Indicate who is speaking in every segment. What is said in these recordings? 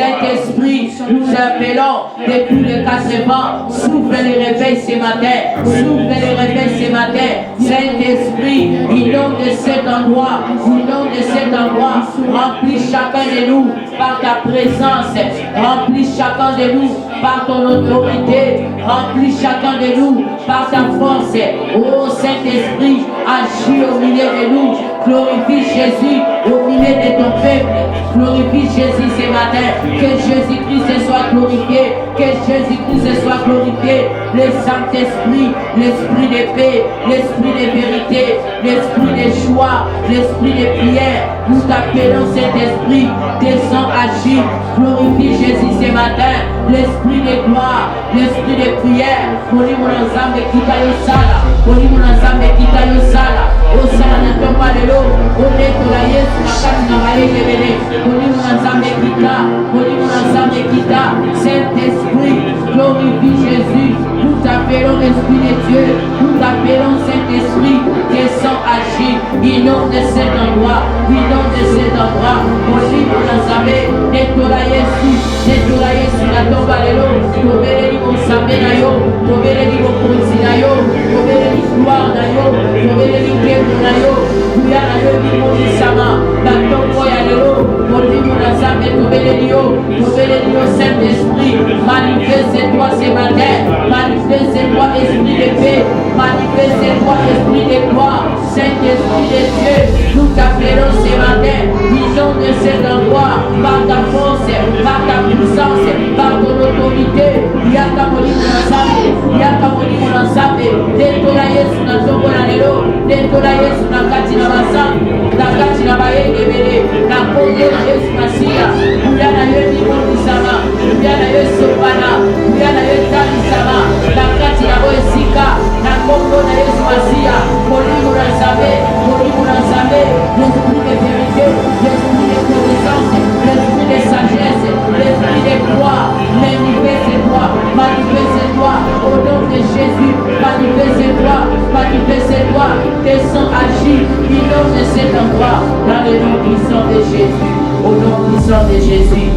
Speaker 1: Saint-Esprit, nous appelons de tous les 4 vents. Souffle les réveils ce matin. Souffle les réveils ce matin. Saint-Esprit, inonde de cet endroit. Inonde de cet endroit. Remplis chacun de nous par ta présence. Remplis chacun de nous par ton autorité. Remplis chacun de nous par ta force. Oh Saint-Esprit, agis au milieu de nous. Glorifie Jésus au milieu de ton peuple. Glorifie Jésus ce matin. Que Jésus-Christ soit glorifié. Que Jésus-Christ soit glorifié. Le Saint-Esprit, l'esprit de paix, l'esprit de vérité, l'esprit de joie, l'esprit de prière. Nous t'appelons cet esprit. Descends, agis. Glorifie Jésus ce matin. L'esprit de gloire, l'esprit de prière. Moni Monazambe Kita Yosala. Moni Monazambe Kita Yosala. Osala ne tombe pas de l'eau. Oneto la Yesu makati na maele bele. Moni Monazambe Kita. Moni Monazambe Kita. Saint-Esprit, glorifie Jésus. Nous t'appelons l'Esprit de Dieu. Nous t'appelons Saint-Esprit. Descends, agis. Inonde de cet endroit. Inonde de cet endroit. Moni Monazambe. Neto la Yesu. Neto la Yesu na tombe de l'eau. Tobele ni Monsambe na yo. Tobele ni Mokonzi na yo. Tobele ni gloire na yo. Tobele ni kemu na yo. Kuya na yo ni Monisama. Na tombo ya lelo. Moni Monazambe tobele ni yo. Tobele ni yo Saint-Esprit. Manifeste-toi ce matin. Manifeste-toi esprit de paix. Manifeste-toi esprit de gloire. Saint-Esprit de Dieu. Nous t'appelons ce matin. Disons de cet endroit. Par ta force. Par ta puissance. Par ton autorité. Yaka moni Monazambe. Yaka moni Monazambe. Detola Yesu na tombo na lelo. Detola Yesu na kati na basangu. Na kati na bayenge bele. Na kongo na Yesu Masia. Kuya na yo ni Monisama. Kuya na yo Sopana. Kuya na yo Talisama. Na kati na bo esika. Na kongo na Yesu Masia. Moni Monazambe. Moni Monazambe. L'esprit de vérité. L'esprit de connaissance. L'esprit de sagesse. L'esprit de gloire. Manifeste-toi. Manifeste-toi. Au nom de Jésus. Manifeste-toi. Manifeste-toi. Descends, agis. Inonde de cet endroit. Dans le nom puissant de Jésus. Au nom puissant de Jésus.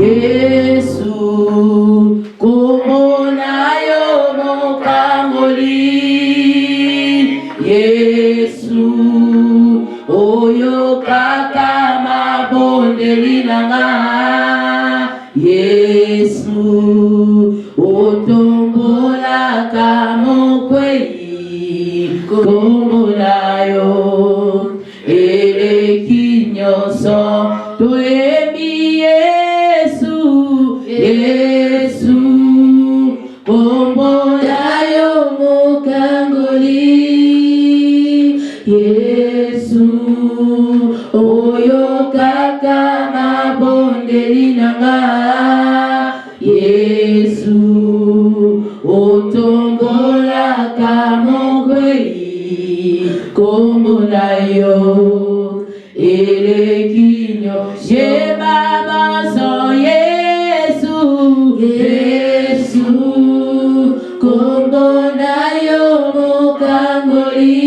Speaker 1: Yesu, komonayo mokangoli. Yesu, oyo kaka mabondeli nanga. Yesu, otombola kamokwei komonayo. Eleki nyonso toyebi Yesu. Yesu, komonayo mokangoli. Yesu, oyo kaka mabondeli nanga. Yesu, otombola kamokwei komonayo. Elekinyo shema baso Yesu. Yesu, komonayo mokangoli.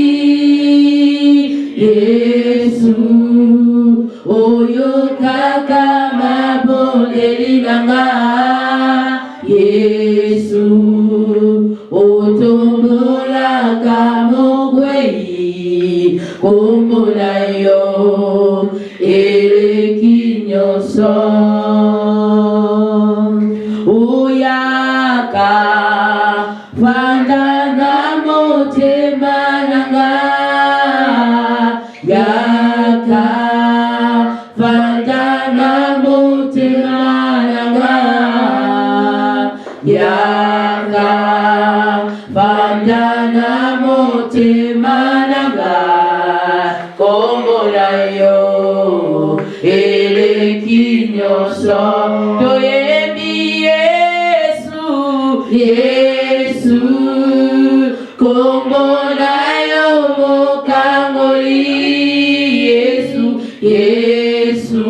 Speaker 1: Yesu, oyo kaka mabondeli nanga. Yesu, otombola kamokwei komonayo. Eleki nyonso oyaka fanda na motema nanga. Yaka fanda na motema nanga. Yaka fanda na motema nanga. Komonayo. Eleki nyonso toyebi Yesu. Yesu, komonayo mokangoli. Yesu, Yesu,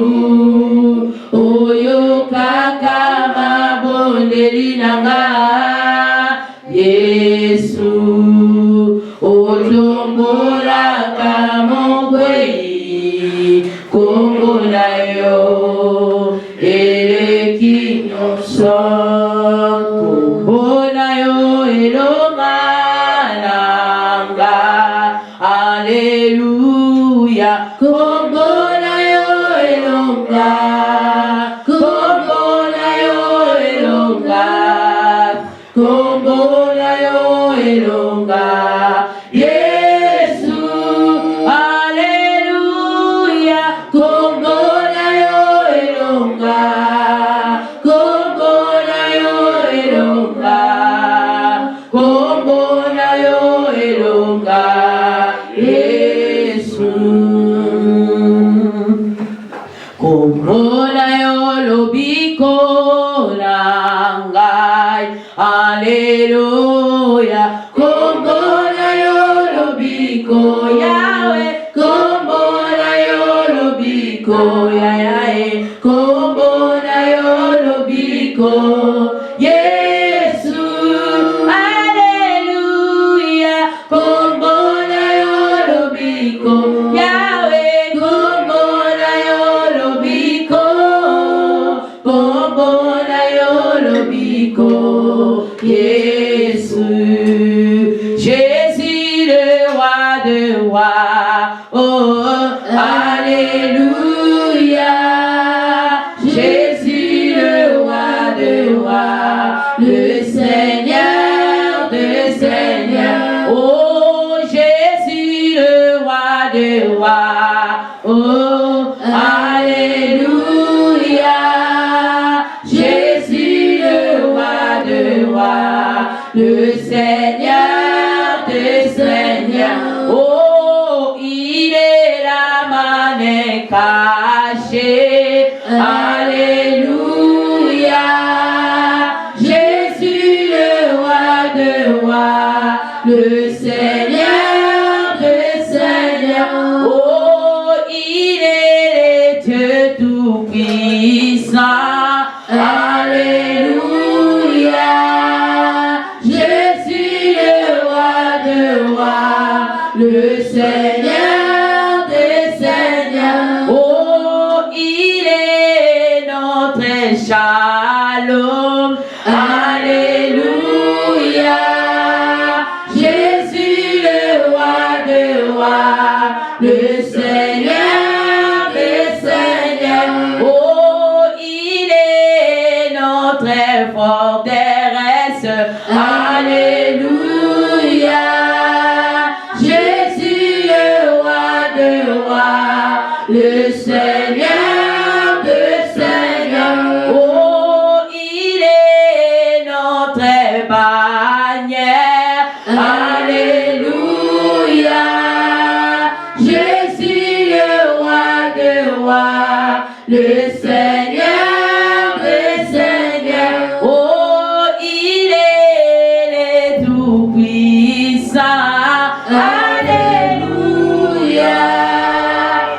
Speaker 1: oyo kaka mabondeli nanga. Yesu, otombola kamokwei komonayo. Kombonayo elonga nanga. Alléluia. Kombonayo elonga. Kombonayo elonga. Kombonayo elonga. Yesu. Alléluia. Kombonayo elonga. Kombonayo elonga. Kombonayo elonga. Yesu. Kombonayo lobiko nangai. Alléluia. Kombonayo lobiko Yahweh. Kombonayo lobiko Yahweh. Kombonayo lobiko Yesu. Alléluia. Kombonayo lobiko Yahweh. Kombonayo lobiko. Kombonayo lobiko Yesu. Jésus le roi de rois. Oh, alléluia. Jésus le roi de rois. Le Seigneur de seigneurs. Oh, Jésus le roi de rois. Oh, alléluia. Jésus le roi de rois. Le Seigneur des seigneurs. Oh, il est la manne cachée. Alléluia. Jésus le roi de rois. Le Seigneur des seigneurs. Oh, il est Dieu tout-puissant. Alléluia. Jésus le roi de rois, le Seigneur des seigneurs. Oh, il est notre shalom. Alléluia. Jésus le roi de rois, le Seigneur des seigneurs. Oh, il est notre forteresse. Alléluia. Jésus le roi de rois, le Seigneur des seigneurs. Oh, il est notre bannière. Alléluia. Jésus le roi de rois, le Seigneur des seigneurs. Oh, il est tout-puissant. Alléluia.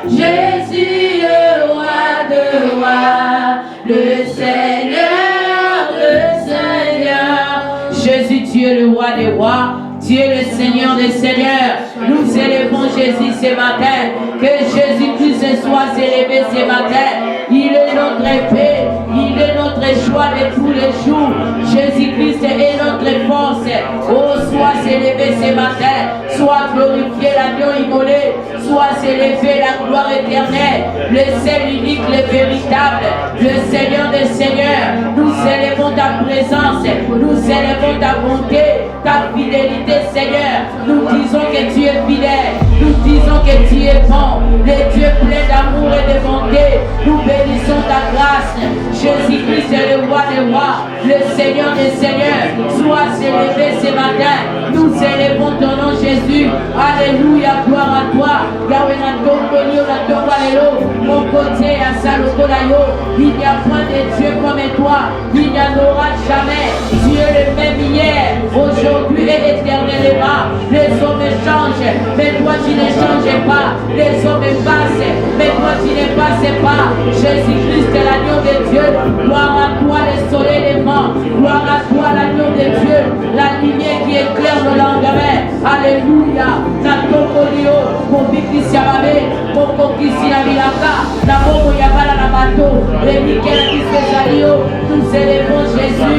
Speaker 1: Jésus le roi de rois, le Seigneur des seigneurs. Jésus, tu es le roi des rois. Tu es le Seigneur des seigneurs. Nous élevons Jésus ce matin. Que Jésus-Christ soit élevé ce matin. Il est notre épée. Il est notre joie de tous les jours. Jésus-Christ est notre force. Oh, sois élevé ce matin. Sois glorifié l'agneau immolé. Sois élevé la gloire éternelle. Le seul unique, le véritable. Le Seigneur des seigneurs. Nous élevons ta présence. Nous élevons ta bonté, ta fidélité, Seigneur. Nous disons que tu es fidèle. Nous disons que tu es bon. Le Dieu plein d'amour et de bonté. Nous bénissons ta grâce. Jésus-Christ est le roi des rois, le Seigneur des seigneurs. Sois élevé ce matin. Nous élevons ton nom, Jésus. Alléluia, gloire à toi. Yahweh na tongoli na tongwalelo. Mon côté à Salokolayo. Il n'y a point de Dieu comme toi. Il n'y en aura jamais. Dieu le même hier, aujourd'hui et éternellement. Les hommes changent, mais toi tu ne changes pas. Les hommes passent, mais toi tu ne passes pas. Jésus-Christ est l'agneau de Dieu. Gloire à toi le soleil levant. Gloire à toi l'agneau de Dieu. La lumière qui éclaire le lendemain. Alléluia. Natokolio, Kobiki Siababe, Kokoki Siabilaka, Nabomo Yabala Nabato, Rémikel Kispezalio. Nous élevons Jésus.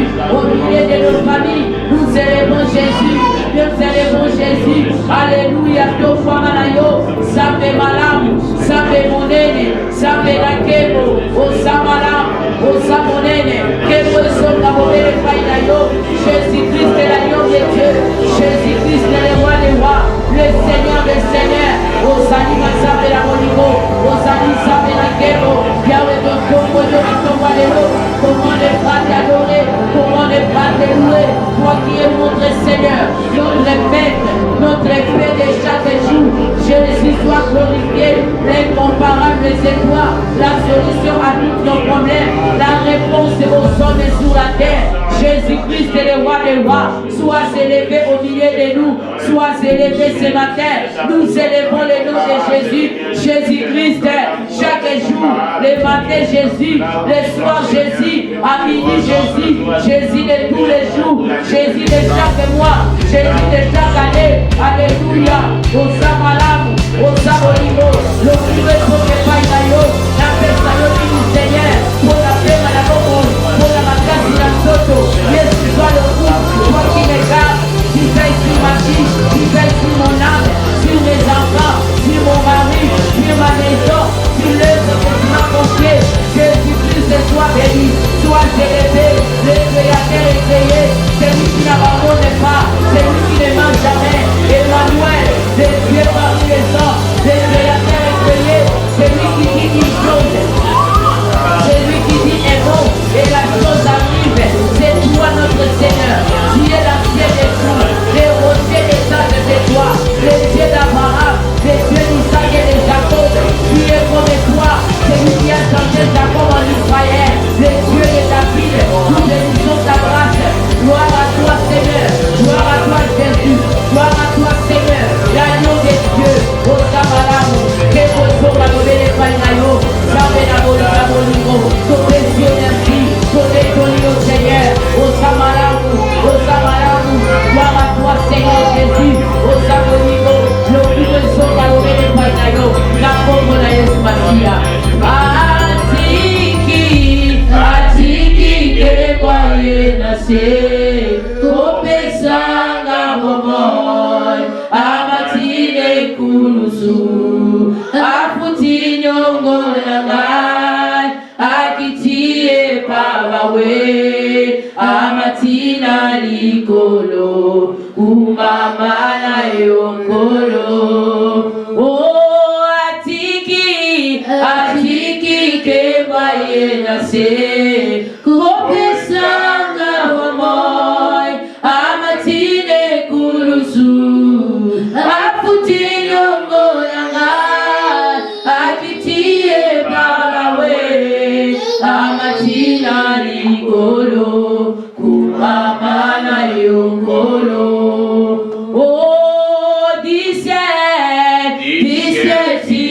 Speaker 1: Osani Masabe la Moligo, Osani Sabe la Kero, Yahweh de Congo de Ratomalero, comment ne pas t'adorer, comment ne pas te louer, toi qui es notre Seigneur, notre Maître, notre paix de chaque jour. Jésus soit glorifié, l'incomparable c'est toi, la solution à tous nos problèmes, la réponse aux hommes et sur la terre. Jésus-Christ est le roi des rois, sois élevé au milieu de nous, sois élevé ce matin. Nous élevons le nom de Jésus, Jésus-Christ, chaque jour, le matin Jésus, le soir Jésus, à midi Jésus, Jésus de tous les jours, Jésus de chaque mois, Jésus de chaque année. Alléluia, au Samalamu, au Sabolimo, le plus pour le Païnayo, la personne du Seigneur, pour la paix à la Bobo, pour la macasse de la Soto, yes, tu sois le coup, toi qui me gardes, tu veilles sur ma vie, tu veilles sur mon âme, sur mes enfants, sur mon mari, sur ma maison, sur l'œuvre que tu m'as confiée. Jésus-Christ, sois béni, sois élevé, le Créateur est créé, celui qui n'abandonne pas, celui qui ne ment jamais. Emmanuel, le Dieu parmi les hommes, le Créateur est créé, celui qui dit une chose, celui qui dit est bon, et la chose arrive, c'est toi notre Seigneur. Tu es l'ancien des jours, les rochers des sages de toi, le Dieu d'Abraham, le Dieu d'Isaac et de Jacob. Tu es comme toi, celui qui a changé Jacob en Israël, le Dieu de David, nous bénissons ta grâce. Gloire à toi Seigneur, gloire à toi Jésus, gloire à toi Seigneur, l'agneau des dieux, au Samalamu, que vos jours à lever les païnayo, jamais la Bolimo, ton précieux merci, ton écoli au Seigneur, au Samalamu, gloire à toi Seigneur Jésus, au Samalamu, le plus de jours à lever les païnayo, la pauvre la Yesmatia. Atiki, que voyez nascer, kopesanga momoy, amatine kulusu, afuti nyongo nangai, akitie pawawe, amatina likolo, umama na yongolo. Oh, atiki, que voyez nascer, kopesanga momoy, amatine kulusu, afuti nyongo nangai, akitie pawawe, amatina likolo, kumama na yongolo. Oh, dis-y, tu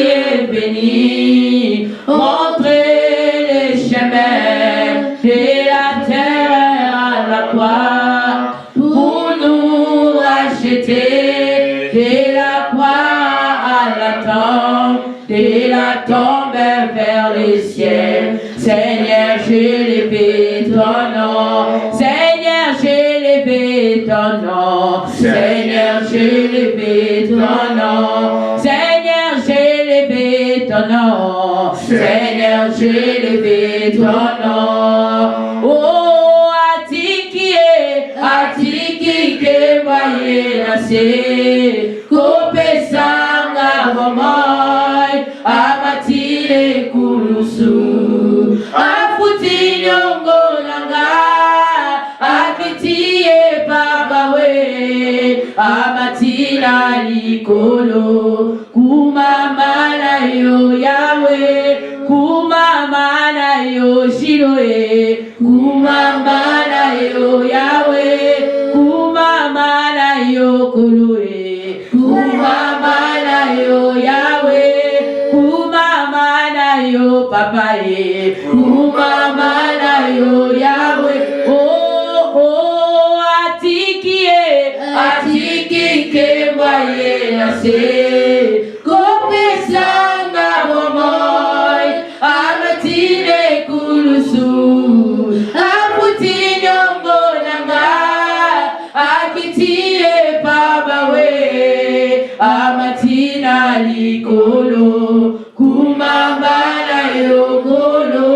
Speaker 1: es béni, montrez les chemins de la terre à la croix, pour nous racheter de la croix à la tombe, de la tombe vers les ciels. Seigneur, je l'élevé ton nom, Seigneur, je l'élevé ton nom, Seigneur, je l'élevé ton nom, Seigneur, je l'élevé ton nom, Seigneur, je l'élevé ton nom. Oh, Atiki, que voyez nascer, kopesanga momoy, amatine kulusu, afuti nyongo nanga, akitie pabawe, amatina likolo, kumama na yo Yahweh, kumama na yo Shiloé, kumama na yo Yahweh, kumama na yo Koloé, kumama na yo Yahweh, kumama na yo Papaye, kumama na yo Yahweh. Oh, oh, Atiki, que voyez nascer, kopesanga momoy, amatine kulusu, afuti nyongo nanga, akitie pabawe, amatina likolo, kumama na yokolo.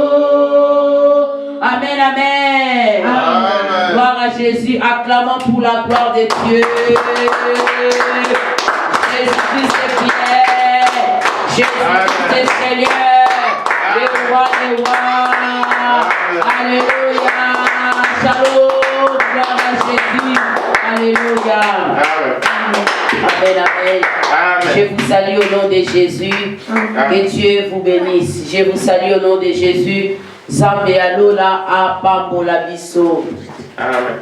Speaker 1: Amen, amen. Gloire à Jésus, acclamons pour la gloire de Dieu. Jésus-Christ est fidèle. Jésus est Seigneur, le roi des rois. Alléluia. Shalom, gloire à Jésus. Alléluia. Amen, amen. Je vous salue au nom de Jésus. Que Dieu vous bénisse. Je vous salue au nom de Jésus. Zambe alola apambola biso.
Speaker 2: Amen.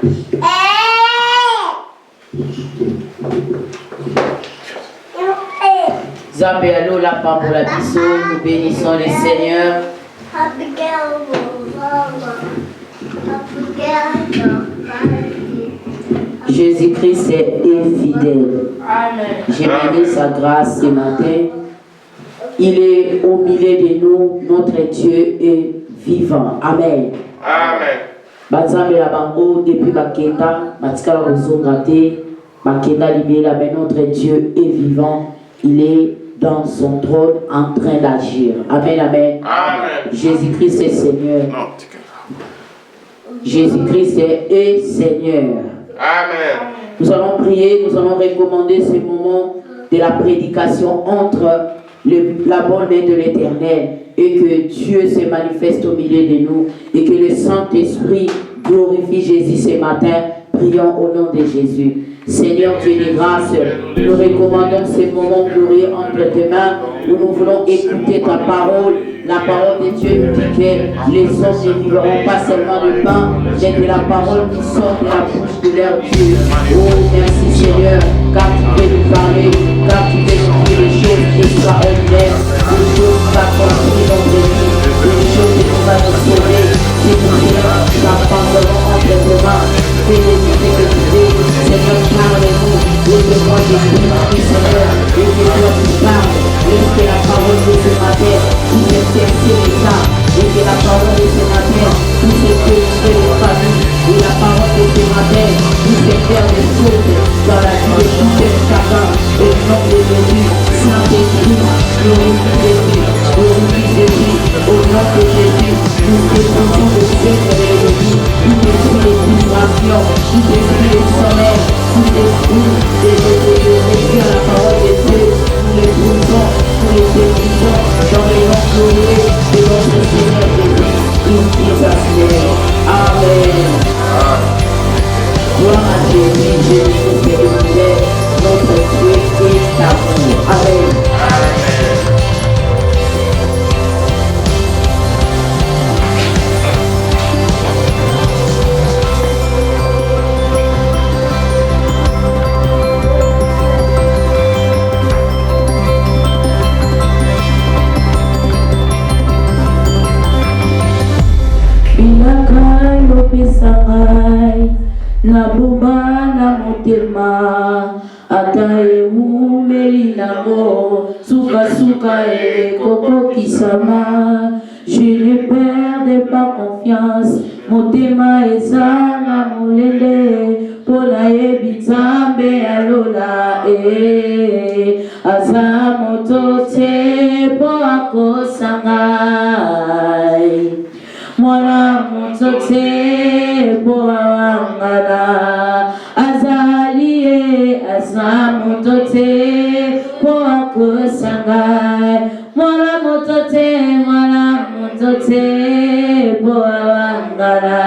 Speaker 1: Zambe alola apambola biso. Nous bénissons le Seigneur. Jésus-Christ est fidèle. J'ai béni sa grâce ce matin. Il est au milieu de nous. Notre Dieu est vivant. Amen.
Speaker 2: Amen.
Speaker 1: Bazambe la bango depuis Bakenda, Matikala Rozongate, Bakenda Libela, mais notre Dieu est vivant. Il est dans son trône en train d'agir. Amen, amen.
Speaker 2: Amen.
Speaker 1: Jésus-Christ est Seigneur. Jésus-Christ est Seigneur.
Speaker 2: Amen.
Speaker 1: Nous allons prier, nous allons recommander ce moment de la prédication entre la bonne main de l'Éternel et que Dieu se manifeste au milieu de nous et que le Saint-Esprit glorifie Jésus ce matin. Prions au nom de Jésus. Seigneur Dieu de grâce, nous recommandons ce moment glorieux entre tes mains où nous voulons écouter ta parole. La parole de Dieu nous dit que les hommes ne vivront pas seulement de pain, mais de la parole qui sort de la bouche de leur Dieu. Oh, merci Seigneur, car tu peux nous parler, car tu peux nous dire des choses extraordinaires, des choses qui accomplissent dans notre vie, des choses qui nous vont nous sauver. C'est nous, Seigneur, nous apprendrons entre tes mains. Seigneur, parle-nous, laisse-moi t'écouter, Seieur, et que toi tu parles, laisse que la parole de ce matin puisse exercer les âmes, et que la parole de ce matin puisse exercer les familles, et la parole de ce matin puisse faire des choses dans la vie de tout un chacun, au nom de Jésus, Saint-Esprit, glorifie Jésus, au nom de Jésus, nous déposons le Seigneur de l'ennemi, tout esprit de frustration, tout esprit de sommeil, tout esprit de réduire la parole de Dieu, nous les brisons, nous les détruisons dans les noms glorieux de notre Seigneur Jésus. In Jesus' name. Amen. Gloire à Jésus, Jésus est le fidèle, notre Dieu est amour. Amen. Na bomba na motema ata eumeli nango suka koko kisama. Je ne perds pas confiance, motema ezanga molende pona yebitambe alola aza moto te po akosanga mwana moto te po awangana azali aza moto te po akosanga mwana moto te po awangana.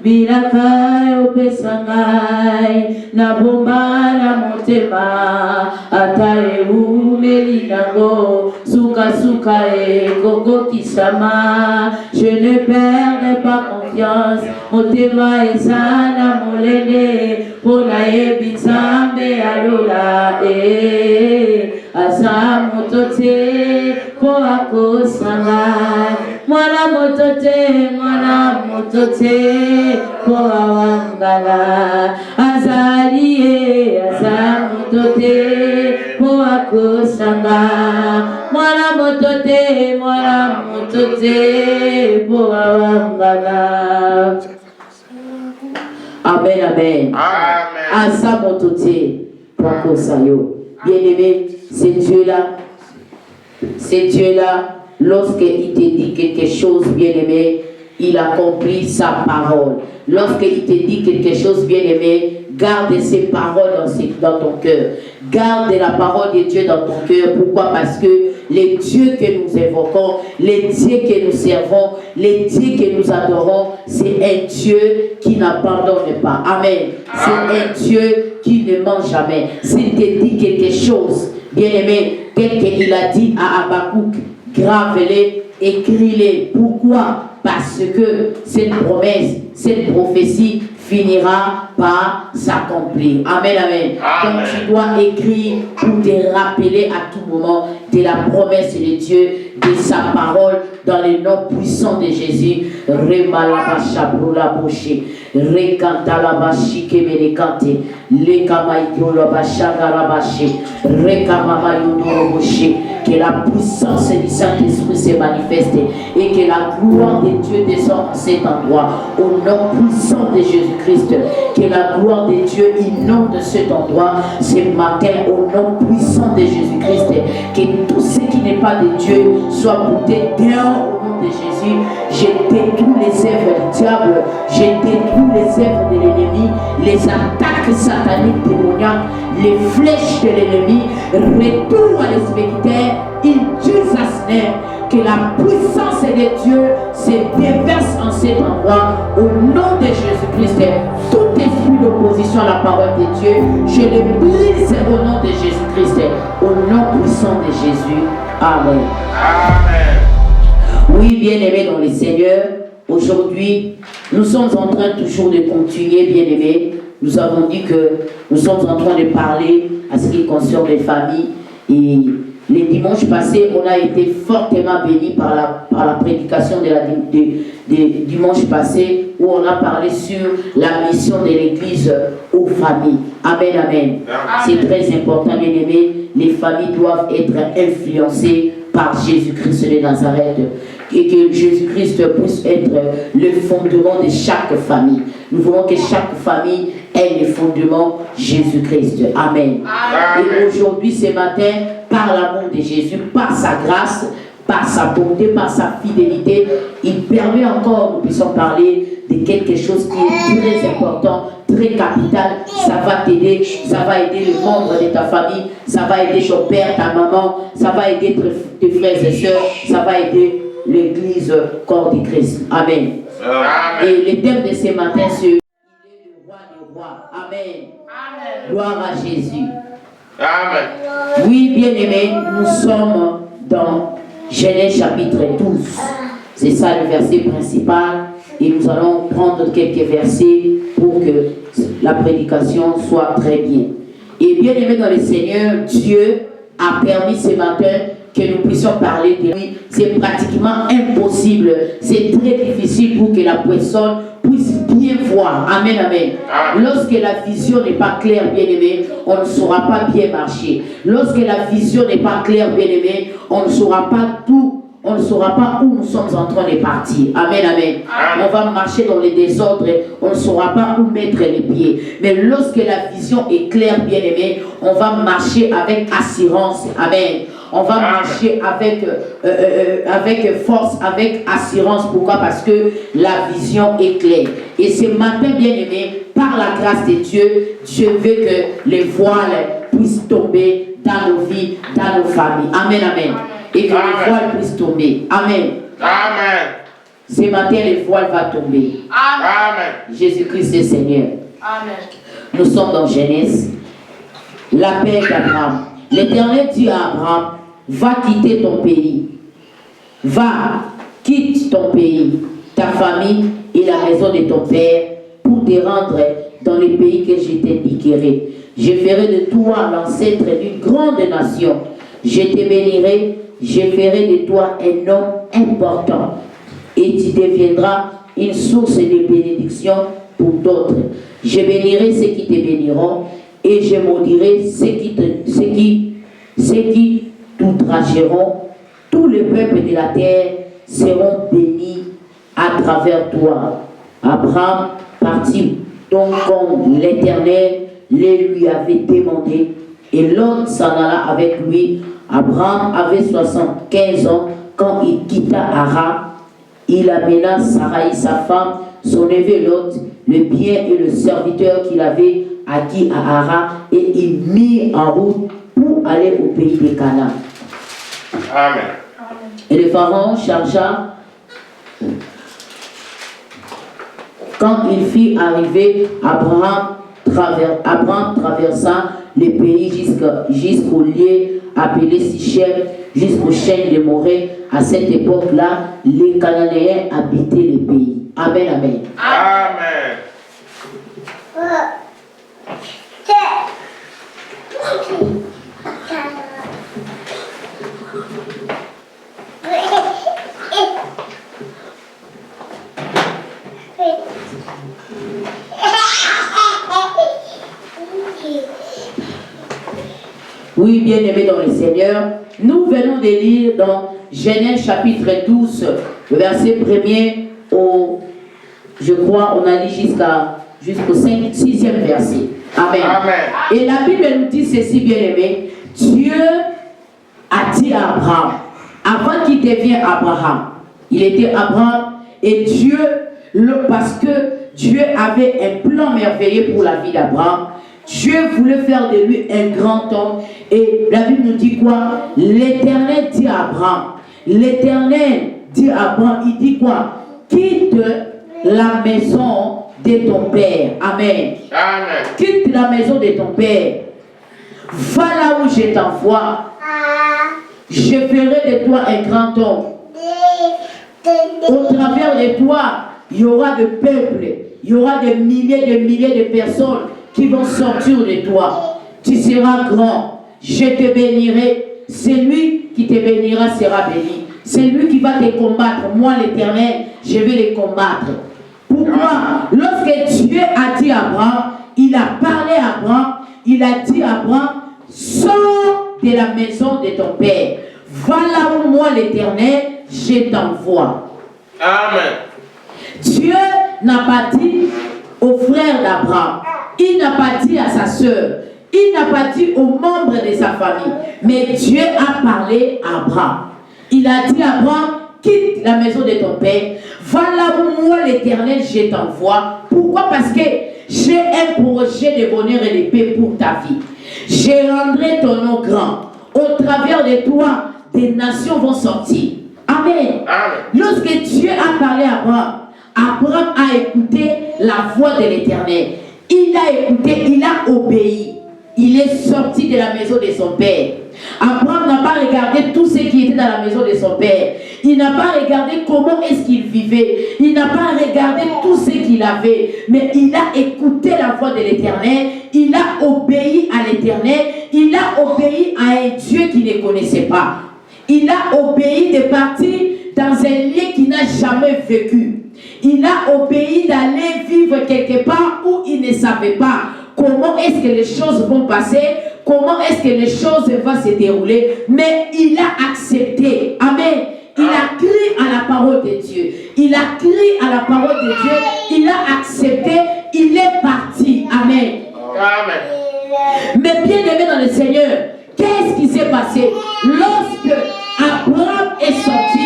Speaker 1: Bilaka opesa ngai na bomba na motema ata eumeli nango suka ekokokisama. Je ne perds pas confiance, motema eza na molende mpona yebi nzambe alola aza moto te po akosanga mwana moto te po awangala azali aza moto te po akosanga mwana moto te po awangala. Amen, amen. Aza moto te po akosayo. Bien-aimé, c'est Dieu-là, lorsqu'il te dit quelque chose, bien-aimé, il accomplit sa parole. Lorsqu'il te dit quelque chose, bien-aimé, garde ces paroles dans ton cœur. Garde la parole de Dieu dans ton cœur. Pourquoi? Parce que les dieux que nous évoquons, les dieux que nous servons, les dieux que nous adorons, c'est un Dieu qui n'abandonne pas. Amen. C'est un Dieu qui ne ment jamais. S'il te dit quelque chose, bien-aimé, tel qu'il a dit à Habakkuk, grave-les, écris-les. Pourquoi? Parce que cette promesse, cette prophétie finira par s'accomplir. Amen, amen. Donc tu dois écrire pour te rappeler à tout moment de la promesse de Dieu, de sa parole, dans le nom puissant de Jésus. Que la puissance du Saint-Esprit se manifeste et que la gloire de Dieu descende en cet endroit. Au nom puissant de Jésus-Christ, que la gloire de Dieu inonde cet endroit ce matin. Au nom puissant de Jésus-Christ, que tout ce qui n'est pas de Dieu soit bouté dehors au nom de Jésus. Je détruis les œuvres du diable, je détruis les œuvres de l'ennemi, les attaques sataniques démoniaques, les flèches de l'ennemi. Retour à l'espérité, in Jesus' name. Que la puissance de Dieu se déverse en cet endroit au nom de Jésus-Christ. Tout esprit d'opposition à la parole de Dieu, je le brise au nom de Jésus-Christ. Au nom puissant de Jésus. Amen. Amen. Oui, bien-aimés dans le Seigneur, aujourd'hui, nous sommes en train toujours de continuer, bien-aimés. Nous avons dit que nous sommes en train de parler à ce qui concerne les familles. Et les dimanches passés, on a été fortement bénis par la prédication de dimanche passé, où on a parlé sur la mission de l'Église aux familles. Amen, amen. C'est très important, bien aimé. Les familles doivent être influencées par Jésus-Christ de Nazareth. Et que Jésus-Christ puisse être le fondement de chaque famille. Nous voulons que chaque famille ait le fondement Jésus-Christ. Amen. Et aujourd'hui, ce matin, par l'amour de Jésus, par sa grâce, par sa bonté, par sa fidélité, il permet encore, nous puissions parler de quelque chose qui est très important, très capital. Ça va t'aider, ça va aider les membres de ta famille, ça va aider ton père, ta maman, ça va aider tes frères et sœurs, ça va aider l'Église corps de Christ. Amen. Amen. Et le thème de ce matin, c'est il est le roi des rois. Amen. Amen. Gloire à Jésus. Amen. Oui, bien-aimés, nous sommes dans Genèse chapitre 12. C'est ça le verset principal. Et nous allons prendre quelques versets pour que la prédication soit très bien. Et bien-aimés dans le Seigneur, Dieu a permis ce matin que nous puissions parler de lui. C'est pratiquement impossible. C'est très difficile pour que la personne puisse bien voir. Amen, amen. Lorsque la vision n'est pas claire, bien aimé, on ne saura pas bien marcher. Lorsque la vision n'est pas claire, bien aimé, on ne saura pas tout. On ne saura pas où nous sommes en train de partir. Amen, amen. On va marcher dans les désordres. On ne saura pas où mettre les pieds. Mais lorsque la vision est claire, bien aimé, on va marcher avec assurance. Amen. On va marcher avec force, avec assurance. Pourquoi? Parce que la vision est claire. Et ce matin, bien aimé, par la grâce de Dieu, Dieu veut que les voiles puissent tomber dans nos vies, dans nos familles. Amen, amen. Et que les voiles puissent tomber. Amen. Amen. Ce matin, les voiles vont tomber. Amen. Jésus-Christ est Seigneur. Amen. Nous sommes dans Genèse. L'appel d'Abraham. L'Éternel dit à Abraham, va quitter ton pays. Va, quitte ton pays, ta famille et la maison de ton père pour te rendre dans le pays que je t'indiquerai. Je ferai de toi l'ancêtre d'une grande nation. Je te bénirai, je ferai de toi un homme important et tu deviendras une source de bénédiction pour d'autres. Je bénirai ceux qui te béniront et je maudirai ceux qui t'outrageront. Tous les peuples de la terre seront bénis à travers toi. Abraham partit donc comme l'Éternel les lui avait demandé et Lot s'en alla avec lui. Abraham avait 75 ans quand il quitta Haran il amena Sarai, sa femme, son neveu Lot, le bien et le serviteur qu'il avait acquis à Haran, et il mit en route pour aller au pays de Canaan.
Speaker 2: Amen.
Speaker 1: Et le pharaon chargea, quand il fit arriver Abraham traversa le pays jusqu'au lieu appelé Sichem, jusqu'au chêne de Morée. À cette époque-là, les Cananéens habitaient le pays. Amen, amen.
Speaker 2: Amen.
Speaker 1: Oui, bien-aimés dans le Seigneur, nous venons de lire dans Genèse chapitre 12, le verset 1er au, je crois, on a lu jusqu'au 6e verset. Amen.
Speaker 2: Amen.
Speaker 1: Et la Bible nous dit ceci, bien-aimés, Dieu a dit à Abraham, avant qu'il devienne Abraham, il était Abraham, et Dieu, parce que Dieu avait un plan merveilleux pour la vie d'Abraham, Dieu voulait faire de lui un grand homme. Et la Bible nous dit quoi? L'Éternel dit à Abraham. L'Éternel dit à Abraham, il dit quoi? Quitte la maison de ton père. Amen.
Speaker 2: Amen.
Speaker 1: Quitte la maison de ton père. Va là où je t'envoie. Je ferai de toi un grand homme. Au travers de toi, il y aura de peuples. Il y aura des milliers de personnes qui vont sortir de toi. Tu seras grand. Je te bénirai. Celui qui te bénira sera béni. Celui qui va te combattre, moi l'Éternel, je vais les combattre. Pourquoi? Lorsque Dieu a dit à Abraham, il a parlé à Abraham, il a dit à Abraham, sors de la maison de ton père. Va là où moi l'Éternel, je t'envoie.
Speaker 2: Amen.
Speaker 1: Dieu n'a pas dit aux frères d'Abraham, il n'a pas dit à sa sœur, il n'a pas dit aux membres de sa famille, mais Dieu a parlé à Abraham. Il a dit à Abraham, quitte la maison de ton père, va là où moi l'Éternel, je t'envoie. Pourquoi? Parce que j'ai un projet de bonheur et de paix pour ta vie. Je rendrai ton nom grand. Au travers de toi, des nations vont sortir. Amen.
Speaker 2: Amen.
Speaker 1: Lorsque Dieu a parlé à Abraham, Abraham a écouté la voix de l'Éternel. Il a écouté, il a obéi. Il est sorti de la maison de son père. Abraham n'a pas regardé tout ce qui était dans la maison de son père. Il n'a pas regardé comment est-ce qu'il vivait. Il n'a pas regardé tout ce qu'il avait. Mais il a écouté la voix de l'Éternel. Il a obéi à l'Éternel. Il a obéi à un Dieu qu'il ne connaissait pas. Il a obéi de partir dans un lieu qu'il n'a jamais vécu. Il a obéi d'aller vivre quelque part où il ne savait pas comment est-ce que les choses vont passer, comment est-ce que les choses vont se dérouler, mais il a accepté. Amen. Il a crié à la parole de Dieu. Il a crié à la parole de Dieu. Il a accepté. Il est parti. Amen.
Speaker 2: Amen.
Speaker 1: Mais bien aimé dans le Seigneur, qu'est-ce qui s'est passé lorsque Abraham est sorti?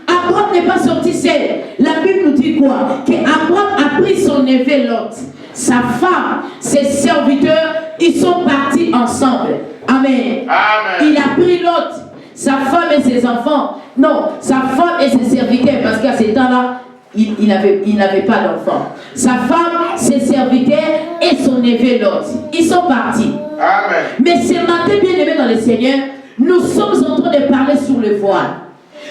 Speaker 1: Abraham n'est pas sorti seul. La Bible nous dit quoi? Qu'Abraham a pris son neveu Lot, sa femme, ses serviteurs, ils sont partis ensemble. Amen.
Speaker 2: Amen.
Speaker 1: Il a pris Lot, sa femme et ses enfants. Non, sa femme et ses serviteurs, parce qu'à ce temps-là, il n'avait pas d'enfant. Sa femme, ses serviteurs et son neveu Lot. Ils sont partis.
Speaker 2: Amen.
Speaker 1: Mais ce matin, bien aimé dans le Seigneur, nous sommes en train de parler sur le voile.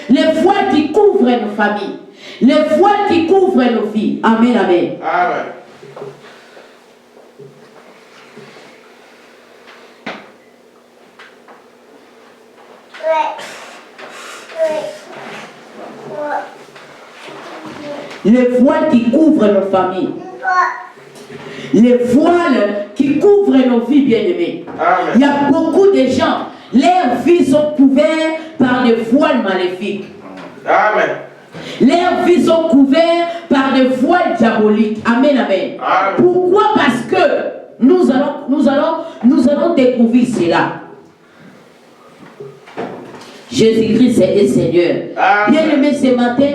Speaker 1: Les voiles qui couvrent nos familles. Les voiles qui couvrent nos vies. Amen, amen.
Speaker 2: Amen.
Speaker 1: Les voiles qui couvrent nos familles. Les voiles qui couvrent nos vies, bien-aimés. Il y a beaucoup de gens, leurs vies sont couvertes par des voiles maléfiques.
Speaker 2: Amen.
Speaker 1: Leurs vies sont couvertes par des voiles diaboliques. Amen, amen.
Speaker 2: Amen.
Speaker 1: Pourquoi? Parce que nous allons découvrir cela. Jésus-Christ est Seigneur. Bien-aimé, ce matin,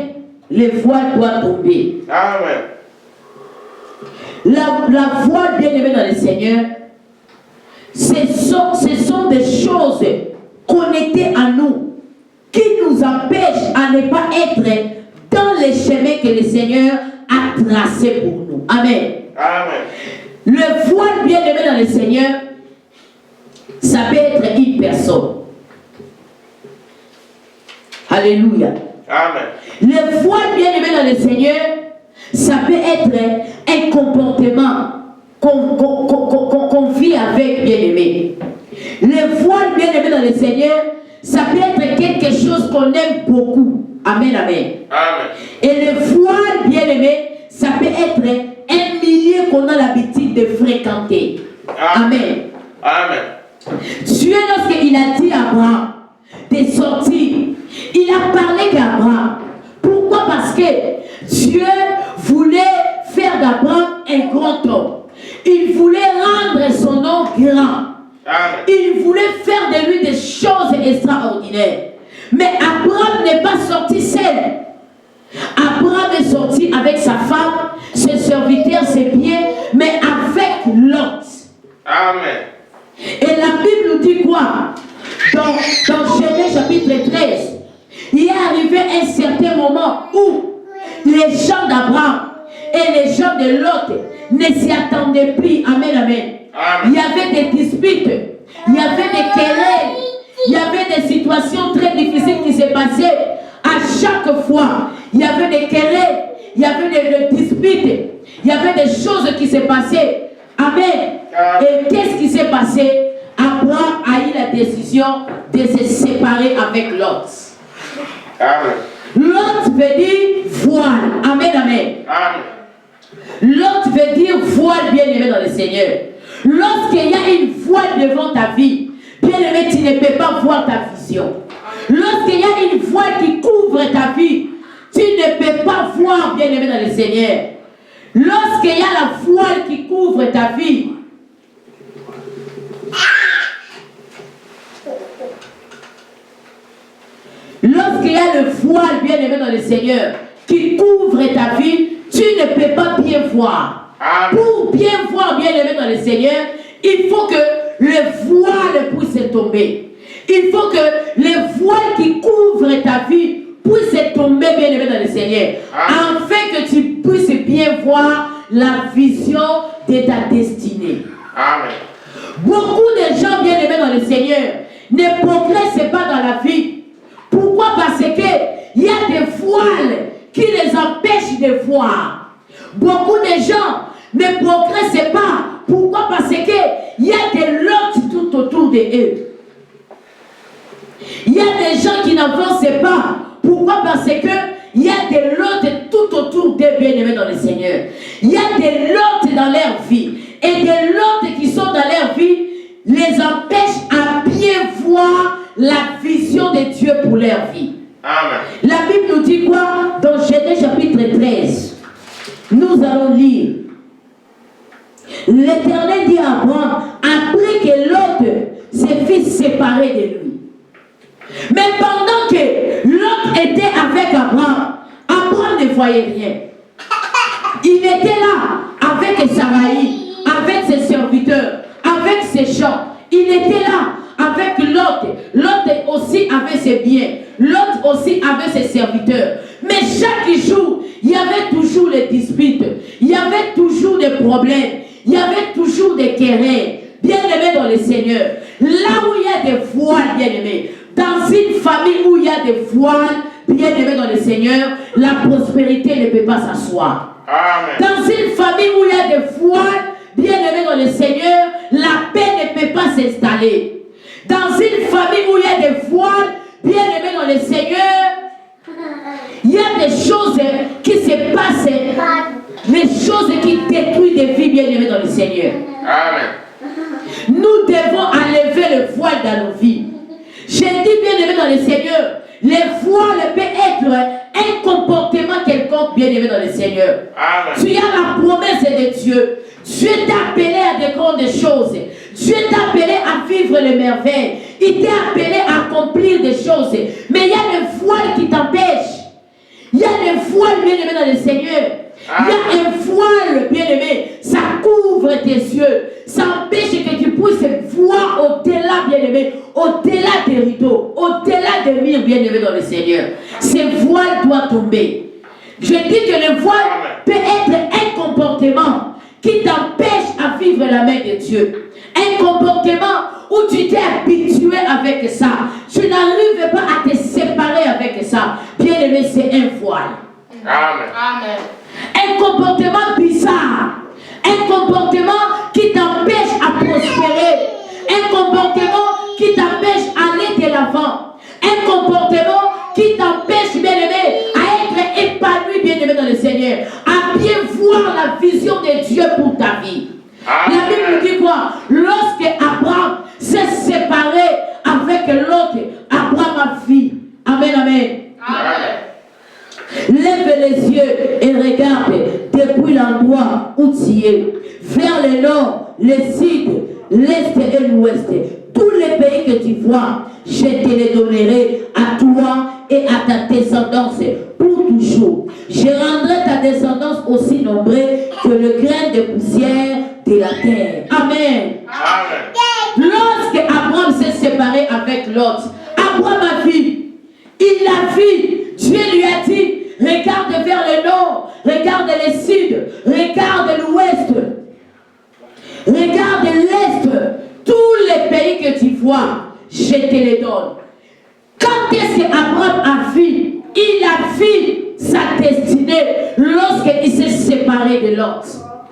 Speaker 1: le voile doit tomber.
Speaker 2: Amen.
Speaker 1: La voile, bien-aimé dans le Seigneur, ce sont des choses connectées à nous qui nous empêchent à ne pas être dans les chemins que le Seigneur a tracés pour nous. Amen.
Speaker 2: Amen.
Speaker 1: Le voile, bien-aimé dans le Seigneur, ça peut être une personne. Alléluia.
Speaker 2: Amen.
Speaker 1: Le voile, bien-aimé dans le Seigneur, ça peut être un comportement qu'on vit avec, bien-aimé. Le voile, bien-aimé dans le Seigneur, ça peut être quelque chose qu'on aime beaucoup. Amen, amen.
Speaker 2: Amen.
Speaker 1: Et le voile, bien-aimé, ça peut être un milieu qu'on a l'habitude de fréquenter. Amen.
Speaker 2: Amen.
Speaker 1: Dieu, lorsqu'il a dit à Abraham de sortir, il a parlé qu'Abraham. Pourquoi? Parce que Dieu voulait faire d'Abraham un grand homme. Il voulait rendre son nom grand.
Speaker 2: Amen.
Speaker 1: Il voulait faire de lui des choses extraordinaires. Mais Abraham n'est pas sorti seul. Abraham est sorti avec sa femme, ses serviteurs, ses biens, mais avec Lot.
Speaker 2: Amen.
Speaker 1: Et la Bible nous dit quoi? Dans Genèse chapitre 13, il est arrivé un certain moment où les gens d'Abraham et les gens de Lot ne s'y attendaient plus. Amen, amen. Il y avait des disputes, il y avait des querelles, il y avait des situations très difficiles qui se passaient. À chaque fois, il y avait des querelles, il y avait des disputes, il y avait des choses qui se passaient. Amen. Et qu'est-ce qui s'est passé? Abraham a eu la décision de se séparer avec Lot.
Speaker 2: Amen.
Speaker 1: Lot veut dire voile. Amen, amen.
Speaker 2: Amen.
Speaker 1: Lot veut dire voile, bien-aimé dans le Seigneur. Lorsqu'il y a une voile devant ta vie, bien-aimé, tu ne peux pas voir ta vision. Lorsqu'il y a une voile qui couvre ta vie, tu ne peux pas voir, bien-aimé dans le Seigneur. Lorsqu'il y a la voile qui couvre ta vie, lorsqu'il y a le voile, bien-aimé dans le Seigneur, qui couvre ta vie, tu ne peux pas bien voir.
Speaker 2: Amen.
Speaker 1: Pour bien voir, bien-aimé dans le Seigneur, il faut que le voile puisse tomber. Il faut que le voile qui couvre ta vie puisse tomber, bien-aimé dans le Seigneur.
Speaker 2: Amen.
Speaker 1: Afin que tu puisses bien voir la vision de ta destinée.
Speaker 2: Amen.
Speaker 1: Beaucoup de gens, bien-aimés dans le Seigneur, ne progressent pas dans la vie. Pourquoi? Parce qu'il y a des voiles qui les empêchent de voir. Beaucoup de gens ne progressent pas. Pourquoi? Parce qu'il y a des lots tout autour de eux. Il y a des gens qui n'avancent pas. Pourquoi? Parce qu'il y a des lots tout autour d'eux, bien-aimés dans le Seigneur. Il y a des lots dans leur vie. Et des lots qui sont dans leur vie les empêchent à bien voir la vision de Dieu pour leur vie.
Speaker 2: Amen.
Speaker 1: La Bible nous dit quoi? Dans Genèse chapitre 13, nous allons lire. L'Éternel dit à Abraham, après que Lot se fit séparer de lui. Mais pendant que Lot était avec Abraham, Abraham ne voyait rien. Il était là avec Saraï, avec ses serviteurs, avec ses gens. Il était là avec Lot. Lot aussi avait ses biens. Lot aussi avait ses serviteurs. Mais chaque jour, il y avait toujours les disputes. Il y avait toujours des problèmes. Il y avait toujours des querelles. Bien-aimés dans le Seigneur. Là où il y a des voiles, bien-aimés. Dans une famille où il y a des voiles, bien-aimés dans le Seigneur, la prospérité ne peut pas s'asseoir.
Speaker 2: Amen.
Speaker 1: Dans une famille où il y a des voiles, bien-aimés dans le Seigneur, la paix ne peut pas s'installer. Dans une famille où il y a des voiles, bien-aimés dans le Seigneur, il y a des choses qui se passent, les choses qui détruisent des vies, bien-aimés dans le Seigneur.
Speaker 2: Amen.
Speaker 1: Nous devons enlever le voile dans nos vies. J'ai dit, bien-aimés dans le Seigneur, les voiles peuvent être un comportement quelconque, bien-aimé dans le Seigneur.
Speaker 2: Amen.
Speaker 1: Tu as la promesse de Dieu. Dieu t'a appelé à de grandes choses. Dieu t'a appelé à vivre les merveilles. Il t'a appelé à accomplir des choses. Mais il y a le voile qui t'empêche. Il y a le voile, bien-aimé, dans le Seigneur. Il y a un voile, bien-aimé. Ça couvre tes yeux. Ça empêche que tu puisses voir au-delà, bien-aimé. Au-delà des rideaux. Au-delà des murs, bien-aimé, dans le Seigneur. Ce voile doit tomber. Je dis que le voile peut être un comportement qui t'empêche à vivre la main de Dieu. Un comportement où tu t'es habitué avec ça. Tu n'arrives pas à te séparer avec ça. Bien-aimé, c'est un voile.
Speaker 2: Amen.
Speaker 3: Amen.
Speaker 1: Un comportement bizarre. Un comportement qui t'empêche à prospérer. Un comportement qui t'empêche à aller de l'avant. Un comportement qui t'empêche, bien-aimé, à être épanoui, bien-aimé dans le Seigneur. À bien voir la vision de Dieu pour ta vie.
Speaker 2: Amen.
Speaker 1: La Bible nous dit quoi? Lorsque Abraham s'est séparé avec l'autre, Abraham a fui. Amen, amen.
Speaker 2: Amen.
Speaker 1: Lève les yeux et regarde depuis l'endroit où tu es, vers le nord, le sud, l'est et l'ouest. Tous les pays que tu vois, je te les donnerai à toi et à ta descendance pour toujours. Je rendrai ta descendance aussi nombreuse que le grain de poussière de la terre. Amen.
Speaker 2: Amen.
Speaker 1: Lorsque Abraham s'est séparé avec Lot, Abraham a vu. Il a vu. Dieu lui a dit, regarde vers le nord, regarde le sud, regarde l'ouest, regarde l'est. Tous les pays que tu vois, je te les donne. Quand est-ce qu'Abraham a vu? Il a vu sa destinée lorsqu'il s'est séparé de Lot.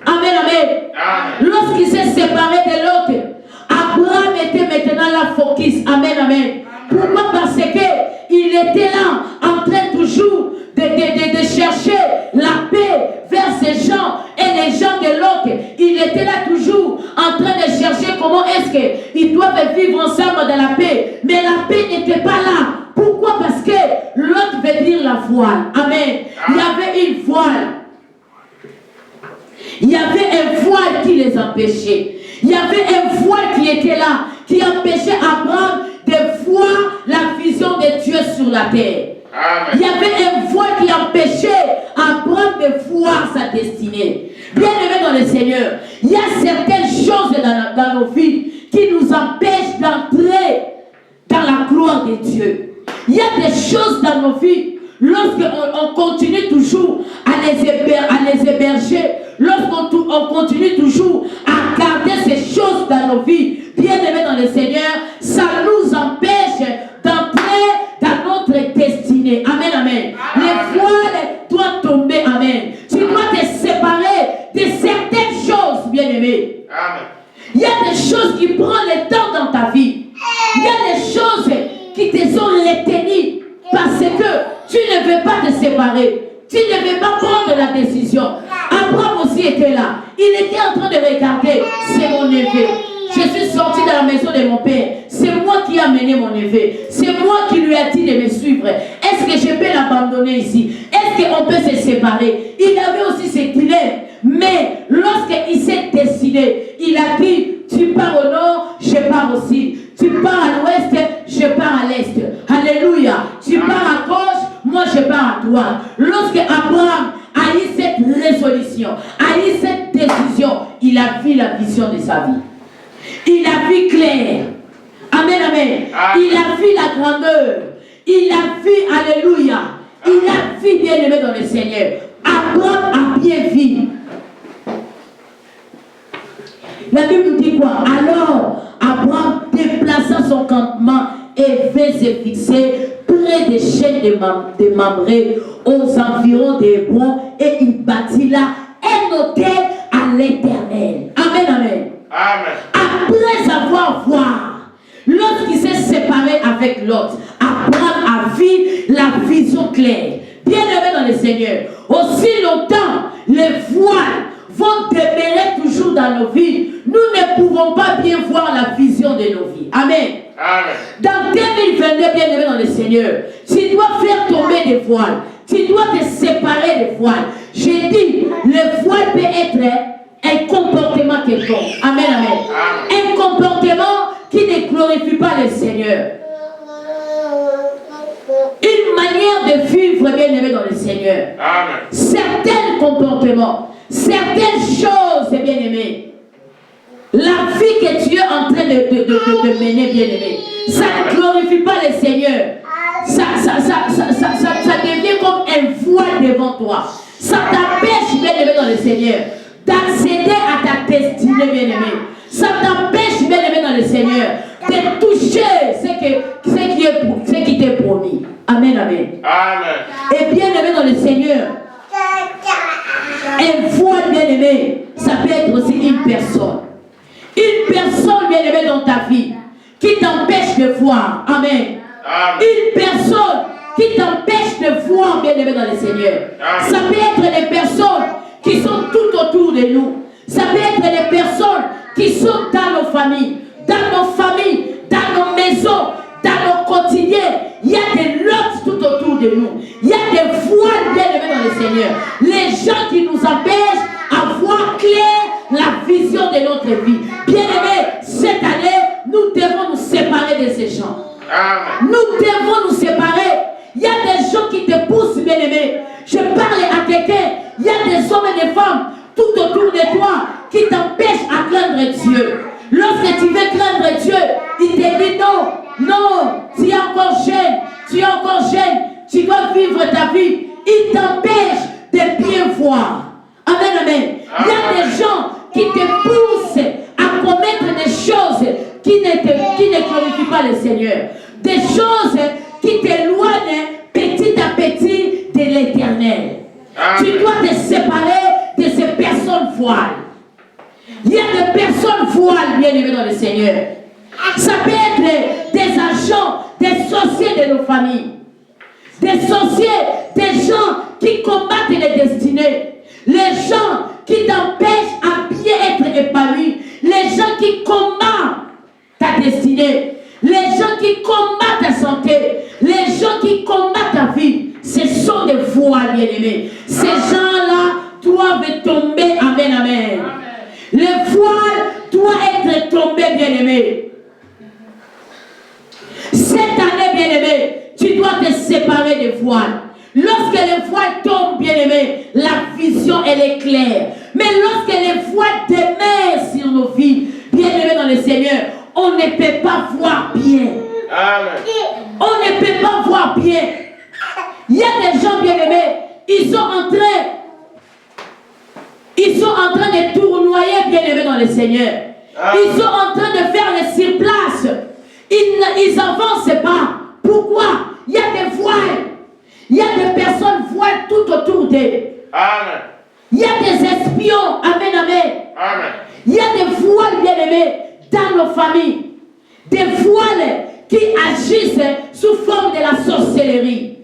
Speaker 1: Amen, amen.
Speaker 2: Amen.
Speaker 1: Lorsqu'il s'est séparé de l'autre, Abraham était maintenant la focus. Amen, amen. Pourquoi? Parce qu'il était là, en train toujours de chercher la paix vers ces gens et les gens de l'autre. Il était là toujours en train de chercher comment est-ce qu'ils doivent vivre ensemble dans la paix. Mais la paix n'était pas là. Pourquoi? Parce que l'autre veut dire la voile. Amen. Il y avait une voile. Il y avait un voile qui les empêchait. Il y avait un voile qui était là, qui empêchait Abraham de voir la vision de Dieu sur la terre.
Speaker 2: Amen.
Speaker 1: Il y avait un voile qui empêchait Abraham de voir sa destinée. Bien-aimé dans le Seigneur, il y a certaines choses dans nos vies qui nous empêchent d'entrer dans la gloire de Dieu. Il y a des choses dans nos vies, lorsqu'on continue toujours à les héberger, lorsqu'on continue toujours à garder ces choses dans nos vies, bien-aimés dans le Seigneur, ça nous empêche d'entrer dans notre destinée. Amen, amen. Les voiles doivent tomber. Amen. Tu dois te séparer de certaines choses, bien-aimés.
Speaker 2: Amen.
Speaker 1: Il y a des choses qui prennent le temps dans ta vie. Il y a des choses qui te sont retenues parce que tu ne veux pas te séparer. Tu ne veux pas prendre la décision. Abraham aussi était là. Il était en train de regarder. C'est mon neveu. Je suis sorti de la maison de mon père. C'est moi qui ai amené mon neveu. C'est moi qui lui ai dit de me suivre. Est-ce que je peux l'abandonner ici? Est-ce qu'on peut se séparer? Il avait aussi ses dilemme. Mais lorsqu'il s'est décidé, il a dit, tu pars au nord, je pars aussi. Tu pars à l'ouest, je pars à l'est. Alléluia. Tu pars à gauche, moi je pars à droite. Lorsque Abraham a eu cette résolution, a eu cette décision, il a vu la vision de sa vie. Il a vu clair. Amen, amen. Il a vu la grandeur. Il a vu, alléluia. Il a vu bien-aimé dans le Seigneur. Abraham a bien vu. La Bible nous dit quoi? Alors, Abraham déplaça son campement et vint se fixer près des chaînes de Mamré, aux environs d'Hébron, et il bâtit là un autel à l'Éternel. Amen, amen.
Speaker 2: Amen.
Speaker 1: Après avoir vu, lorsqu'il s'est séparé avec l'autre, Abraham a vu la vision claire. Bien-aimé dans le Seigneur, aussi longtemps les voiles vont demeurer toujours dans nos vies, nous ne pouvons pas bien voir la vision de nos vies. Amen.
Speaker 2: Amen.
Speaker 1: Dans 2022, bien-aimé dans le Seigneur, tu dois faire tomber des voiles. Tu dois te séparer des voiles. J'ai dit, le voile peut être un comportement quelconque. Amen, amen. Un comportement qui ne glorifient pas le Seigneur. Une manière de vivre, bien-aimé, dans le Seigneur.
Speaker 2: Amen.
Speaker 1: Certains comportements, certaines choses, bien-aimé. La vie que tu es en train de mener, bien-aimé, ça ne glorifie pas le Seigneur. Ça devient comme un voile devant toi. Ça t'empêche, bien-aimé, dans le Seigneur, d'accéder à ta destinée, bien-aimé. Ça t'empêche, bien-aimé, dans le Seigneur, de toucher ce qui t'est promis. Amen, amen.
Speaker 2: Amen.
Speaker 1: Et bien-aimé dans le Seigneur, un voile, bien-aimé, ça peut être aussi une personne. Une personne, bien-aimée, dans ta vie, qui t'empêche de voir. Amen.
Speaker 2: Amen.
Speaker 1: Une personne qui t'empêche de voir, bien-aimé, dans le Seigneur.
Speaker 2: Amen.
Speaker 1: Ça peut être des personnes qui sont tout autour de nous. Ça peut être des personnes qui sont dans nos familles, dans nos maisons, dans nos quotidiens. Il y a des lots tout autour de nous. Il y a des voiles, bien-aimés, dans le Seigneur. Les gens qui nous empêchent à voir clair la vision de notre vie. Bien-aimés, cette année, nous devons nous séparer de ces gens.
Speaker 2: Amen.
Speaker 1: Nous devons nous séparer. Il y a des gens qui te poussent, bien-aimé. Je parle à quelqu'un. Il y a des hommes et des femmes tout autour de toi qui t'empêchent à craindre Dieu. Lorsque tu veux craindre Dieu, il te dit non, non, tu es encore jeune, tu dois vivre ta vie. Il t'empêche de bien voir. Amen, amen. Il y a des gens qui te poussent à commettre des choses qui ne glorifient pas le Seigneur. Des choses qui t'éloignent petit à petit de l'Éternel. Tu dois te séparer de ces personnes voiles. Il y a des personnes voiles, bien-aimées dans le Seigneur. Ça peut être des agents, des sorciers de nos familles. Des sorciers, des gens qui combattent les destinées. Les gens qui t'empêchent à bien être épanoui. Les gens qui combattent ta destinée. Les gens qui combattent ta santé. Les gens qui combattent ta vie. Ce sont des voiles, bien-aimés. Ces gens-là doivent tomber. Amen, amen. Le voile doit être tombé, bien-aimé. Cette année, bien-aimé, tu dois te séparer des voiles. Lorsque les voiles tombent, bien-aimé, la vision, elle est claire. Mais lorsque les voiles demeurent sur nos vies, bien-aimés dans le Seigneur, on ne peut pas voir bien.
Speaker 2: Amen.
Speaker 1: On ne peut pas voir bien. Il y a des gens, bien-aimés, ils sont en train de tournoyer, bien-aimés dans le Seigneur. Ils sont en train de faire les surplaces. Ils n'avancent pas. Pourquoi? Il y a des voiles. Il y a des personnes voiles tout autour d'eux.
Speaker 2: Amen.
Speaker 1: Il y a des espions. Amen, amen.
Speaker 2: Amen.
Speaker 1: Il y a des voiles, bien-aimés, dans nos familles. Des voiles qui agissent sous forme de la sorcellerie.